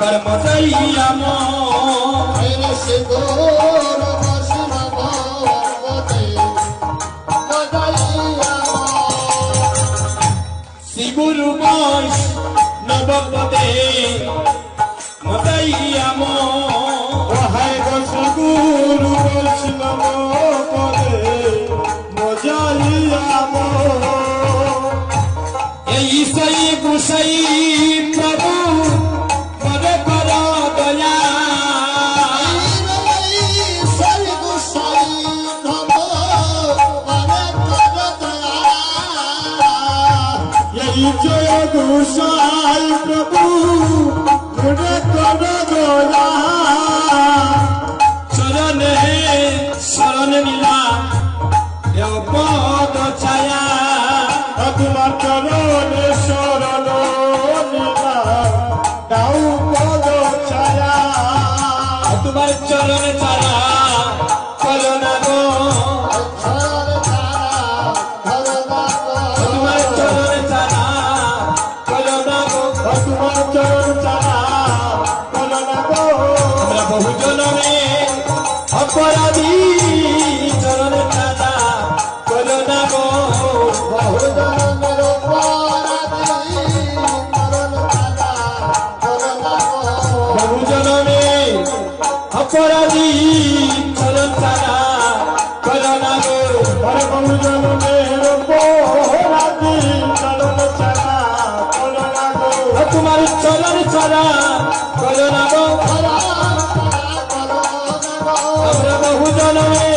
कर्म दय्याम से गोर वैष्णव श्री गुरु वैष्णव पदे मदय्याम है श्री गुरु वैष्णव पदे मदय्याम ईसई गुसई प्रभु पद कर दया ईसई गुसई नमो पद कर दया यही जय गुसाई प्रभु पद कर दया चरण है शरण लीला देव पद छाया তোমার চরণে শরণ লীলা দাও পদ ছায়া তোমার চরণ ছাড়া করোনা গো তোমার চরণ ছাড়া করোনা গো তোমার চরণ ছাড়া করোনা গো আমরা বহু জনমে অপরাধী চরণ ছাড়া করোনা গো বহু জনমের অপরাধী চরণ ছাড়া করোনা গো বহু জনমে অপরাধী চরণ ছাড়া করোনা গো আরে বহু জনমের অপরাধী চরণ ছাড়া করোনা গো তোমার চরণ ছাড়া করোনা গো আমরা বহু জনমে